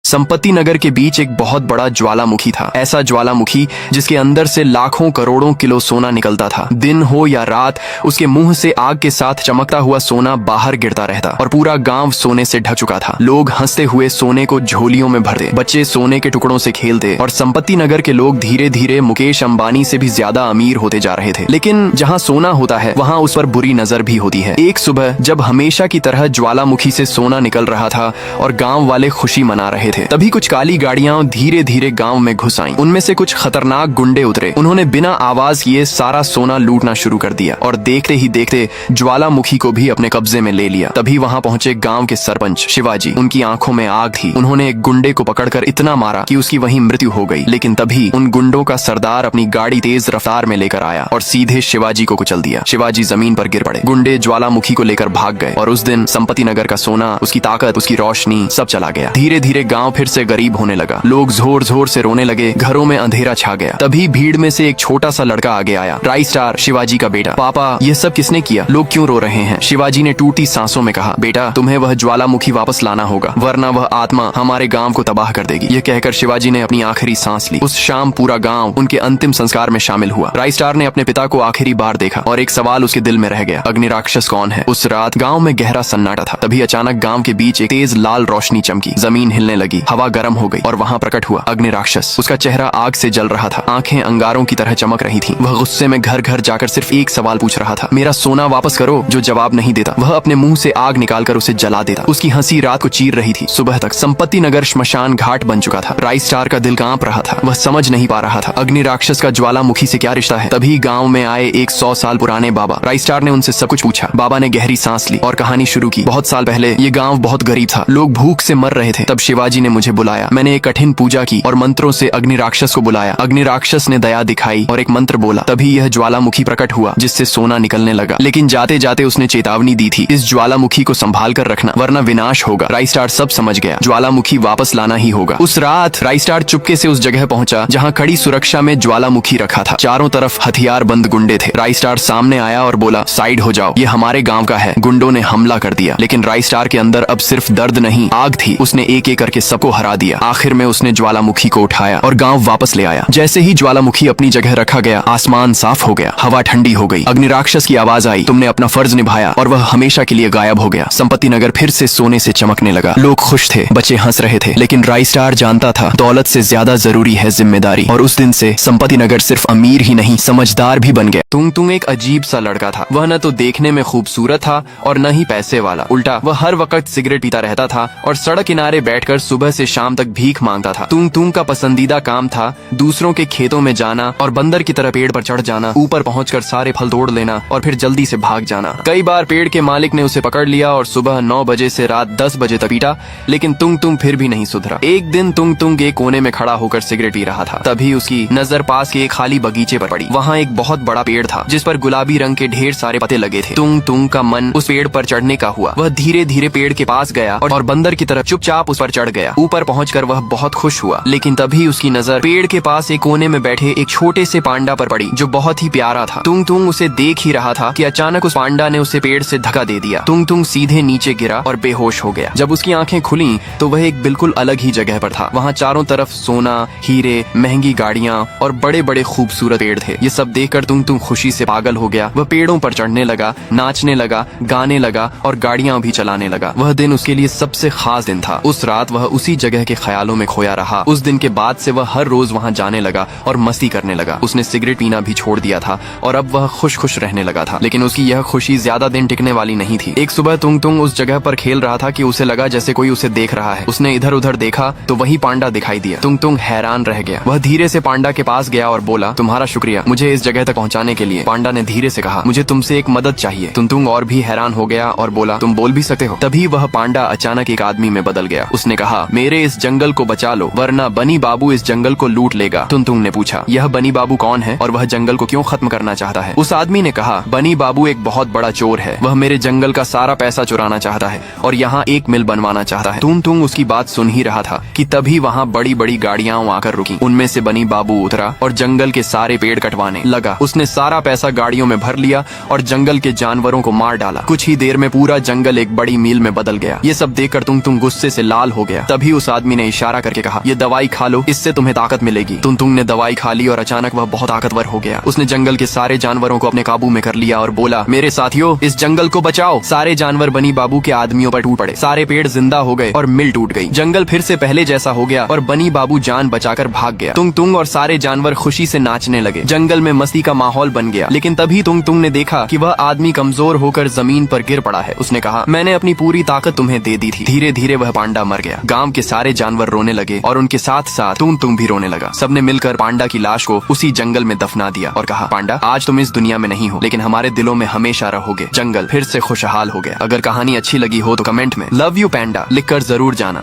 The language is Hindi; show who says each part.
Speaker 1: संपत्ति नगर के बीच एक बहुत बड़ा ज्वालामुखी था। ऐसा ज्वालामुखी जिसके अंदर से लाखों करोड़ों किलो सोना निकलता था। दिन हो या रात उसके मुंह से आग के साथ चमकता हुआ सोना बाहर गिरता रहता और पूरा गांव सोने से ढक चुका था। लोग हंसते हुए सोने को झोलियों में भरते, बच्चे सोने के टुकड़ों से खेलते और संपत्ति नगर के लोग धीरे धीरे मुकेश अंबानी से भी ज्यादा अमीर होते जा रहे थे। लेकिन जहाँ सोना होता है वहाँ उस पर बुरी नजर भी होती है। एक सुबह जब हमेशा की तरह ज्वालामुखी से सोना निकल रहा था और गाँव वाले खुशी मना रहे थे, तभी कुछ काली गाड़ियां धीरे धीरे गांव में घुस आईं। उनमें से कुछ खतरनाक गुंडे उतरे। उन्होंने बिना आवाज किए सारा सोना लूटना शुरू कर दिया और देखते ही देखते ज्वालामुखी को भी अपने कब्जे में ले लिया। तभी वहां पहुंचे गांव के सरपंच शिवाजी। उनकी आंखों में आग थी। उन्होंने एक गुंडे को पकड़कर इतना मारा कि उसकी वहीं मृत्यु हो गई। लेकिन तभी उन गुंडों का सरदार अपनी गाड़ी तेज रफ्तार में लेकर आया और सीधे शिवाजी को कुचल दिया। शिवाजी जमीन पर गिर पड़े। गुंडे ज्वालामुखी को लेकर भाग गए और उस दिन संपत्ति नगर का सोना, उसकी ताकत, उसकी रोशनी सब चला गया। धीरे धीरे गांव फिर से गरीब होने लगा। लोग जोर जोर से रोने लगे। घरों में अंधेरा छा गया। तभी भीड़ में से एक छोटा सा लड़का आगे आया। राई स्टार, शिवाजी का बेटा। पापा, ये सब किसने किया? लोग क्यों रो रहे हैं? शिवाजी ने टूटी सांसों में कहा, बेटा, तुम्हें वह ज्वालामुखी वापस लाना होगा, वरना वह आत्मा हमारे गांव को तबाह कर देगी। यह कहकर शिवाजी ने अपनी आखिरी सांस ली। उस शाम पूरा गांव उनके अंतिम संस्कार में शामिल हुआ। राई स्टार ने अपने पिता को आखिरी बार देखा और एक सवाल उसके दिल में रह गया, अग्नि राक्षस कौन है? उस रात गांव में गहरा सन्नाटा था। तभी अचानक गांव के बीच एक तेज लाल रोशनी चमकी। जमीन हिलने लगी, हवा गर्म हो गई और वहां प्रकट हुआ अग्नि राक्षस। उसका चेहरा आग से जल रहा था। आंखें अंगारों की तरह चमक रही थीं। वह गुस्से में घर घर जाकर सिर्फ एक सवाल पूछ रहा था, मेरा सोना वापस करो। जो जवाब नहीं देता वह अपने मुंह से आग निकालकर उसे जला देता। उसकी हंसी रात को चीर रही थी। सुबह तक संपत्ति नगर श्मशान घाट बन चुका था। राई स्टार का दिल कांप रहा था। वह समझ नहीं पा रहा था अग्नि राक्षस का ज्वालामुखी से क्या रिश्ता है। तभी गाँव में आए एक 100 साल पुराने बाबा। राई स्टार ने उनसे सब कुछ पूछा। बाबा ने गहरी सांस ली और कहानी शुरू की। बहुत साल पहले ये गाँव बहुत गरीब था। लोग भूख से मर रहे थे। तब शिवाजी ने मुझे बुलाया। मैंने एक कठिन पूजा की और मंत्रों से अग्नि राक्षस को बुलाया। अग्नि राक्षस ने दया दिखाई और एक मंत्र बोला। तभी यह ज्वालामुखी प्रकट हुआ जिससे सोना निकलने लगा। लेकिन जाते जाते उसने चेतावनी दी थी, इस ज्वालामुखी को संभाल कर रखना, वरना विनाश होगा। राई स्टार सब समझ गया। ज्वालामुखी वापस लाना ही होगा। उस रात राई स्टार चुपके से उस जगह पहुंचा जहां कड़ी सुरक्षा में ज्वालामुखी रखा था। चारों तरफ हथियार बंद गुंडे थे। राई स्टार सामने आया और बोला, साइड हो जाओ, ये हमारे गाँव का है। गुंडों ने हमला कर दिया। लेकिन राई स्टार के अंदर अब सिर्फ दर्द नहीं, आग थी। उसने एक एक करके सबको हरा दिया। आखिर में उसने ज्वालामुखी को उठाया और गांव वापस ले आया। जैसे ही ज्वालामुखी अपनी जगह रखा गया, आसमान साफ हो गया, हवा ठंडी हो गई। अग्नि राक्षस की आवाज आई, तुमने अपना फर्ज निभाया, और वह हमेशा के लिए गायब हो गया। संपत्ति नगर फिर से सोने से चमकने लगा। लोग खुश थे, बच्चे हंस रहे थे। लेकिन राई स्टार जानता था दौलत से ज्यादा जरूरी है जिम्मेदारी। और उस दिन से संपत्ति नगर सिर्फ अमीर ही नहीं, समझदार भी बन गया। तुंग एक अजीब सा लड़का था। वह न तो देखने में खूबसूरत था और न ही पैसे वाला। उल्टा वह हर वक्त सिगरेट पीता रहता था और सड़क किनारे बैठकर सुबह से शाम तक भीख मांगता था। तुंग का पसंदीदा काम था दूसरों के खेतों में जाना और बंदर की तरह पेड़ पर चढ़ जाना, ऊपर पहुंचकर सारे फल तोड़ लेना और फिर जल्दी से भाग जाना। कई बार पेड़ के मालिक ने उसे पकड़ लिया और सुबह 9 बजे से रात 10 बजे तक पीटा, लेकिन तुंग फिर भी नहीं सुधरा। एक दिन तुंग एक कोने में खड़ा होकर सिगरेट पी रहा था। तभी उसकी नजर पास के एक खाली बगीचे पर पड़ी। वहाँ एक बहुत बड़ा पेड़ था जिस पर गुलाबी रंग के ढेर सारे पत्ते लगे थे। तुंग का मन उस पेड़ पर चढ़ने का हुआ। वह धीरे धीरे पेड़ के पास गया और बंदर की तरह चुपचाप उस पर चढ़ गया। ऊपर पहुंचकर वह बहुत खुश हुआ। लेकिन तभी उसकी नजर पेड़ के पास एक कोने में बैठे एक छोटे से पांडा पर पड़ी जो बहुत ही प्यारा था। तुंग उसे देख ही रहा था कि अचानक उस पांडा ने उसे पेड़ से धक्का दे दिया। तुंग सीधे नीचे गिरा और बेहोश हो गया। जब उसकी आंखें खुली तो वह एक बिल्कुल अलग ही जगह पर था। वहाँ चारों तरफ सोना, हीरे, महंगी गाड़ियाँ और बड़े बड़े खूबसूरत पेड़ थे। ये सब देखकर तुंग खुशी से पागल हो गया। वह पेड़ों पर चढ़ने लगा, नाचने लगा, गाने लगा और गाड़ियाँ भी चलाने लगा। वह दिन उसके लिए सबसे खास दिन था। उस रात वह उसी जगह के ख्यालों में खोया रहा। उस दिन के बाद से वह हर रोज वहाँ जाने लगा और मस्ती करने लगा। उसने सिगरेट पीना भी छोड़ दिया था और अब वह खुश रहने लगा था। लेकिन उसकी यह खुशी ज्यादा दिन टिकने वाली नहीं थी। एक सुबह तुंग उस जगह पर खेल रहा था कि उसे लगा जैसे कोई उसे देख रहा है। उसने इधर उधर देखा तो वही पांडा दिखाई दिया। तुंग हैरान रह गया। वह धीरे से पांडा के पास गया और बोला, तुम्हारा शुक्रिया मुझे इस जगह तक पहुँचाने के लिए। पांडा ने धीरे से कहा, मुझे तुमसे एक मदद चाहिए। तुंग और भी हैरान हो गया और बोला, तुम बोल भी सकते हो? तभी वह पांडा अचानक एक आदमी में बदल गया। उसने कहा, मेरे इस जंगल को बचा लो, वरना बनी बाबू इस जंगल को लूट लेगा। तुंग ने पूछा, यह बनी बाबू कौन है और वह जंगल को क्यों खत्म करना चाहता है? उस आदमी ने कहा, बनी बाबू एक बहुत बड़ा चोर है। वह मेरे जंगल का सारा पैसा चुराना चाहता है और यहाँ एक मिल बनवाना चाहता है। तुंग उसकी बात सुन ही रहा था कि तभी वहाँ बड़ी बड़ी गाड़ियाँ आकर रुकी। उनमें से बनी बाबू उतरा और जंगल के सारे पेड़ कटवाने लगा। उसने सारा पैसा गाड़ियों में भर लिया और जंगल के जानवरों को मार डाला। कुछ ही देर में पूरा जंगल एक बड़ी मील में बदल गया। ये सब देखकर तुंग गुस्से से लाल हो गया। तभी उस आदमी ने इशारा करके कहा, ये दवाई खा लो, इससे तुम्हें ताकत मिलेगी। तुंग ने दवाई खा ली और अचानक वह बहुत ताकतवर हो गया। उसने जंगल के सारे जानवरों को अपने काबू में कर लिया और बोला, मेरे साथियों, इस जंगल को बचाओ। सारे जानवर बनी बाबू के आदमियों पर टूट पड़े। सारे पेड़ जिंदा हो गए और मिल टूट गई। जंगल फिर से पहले जैसा हो गया और बनी बाबू जान बचाकर भाग गया। तुंग और सारे जानवर खुशी से नाचने लगे। जंगल में मस्ती का माहौल बन गया। लेकिन तभी तुंग ने देखा कि वह आदमी कमजोर होकर जमीन पर गिर पड़ा है। उसने कहा, मैंने अपनी पूरी ताकत तुम्हें दे दी थी। धीरे धीरे वह पांडा मर गया। गांव के सारे जानवर रोने लगे और उनके साथ साथ तुंग भी रोने लगा। सबने मिलकर पांडा की लाश को उसी जंगल में दफना दिया और कहा, पांडा, आज तुम इस दुनिया में नहीं हो, लेकिन हमारे दिलों में हमेशा रहोगे। जंगल फिर से खुशहाल हो गया। अगर कहानी अच्छी लगी हो तो कमेंट में लव यू पैंडा लिखकर जरूर जाना।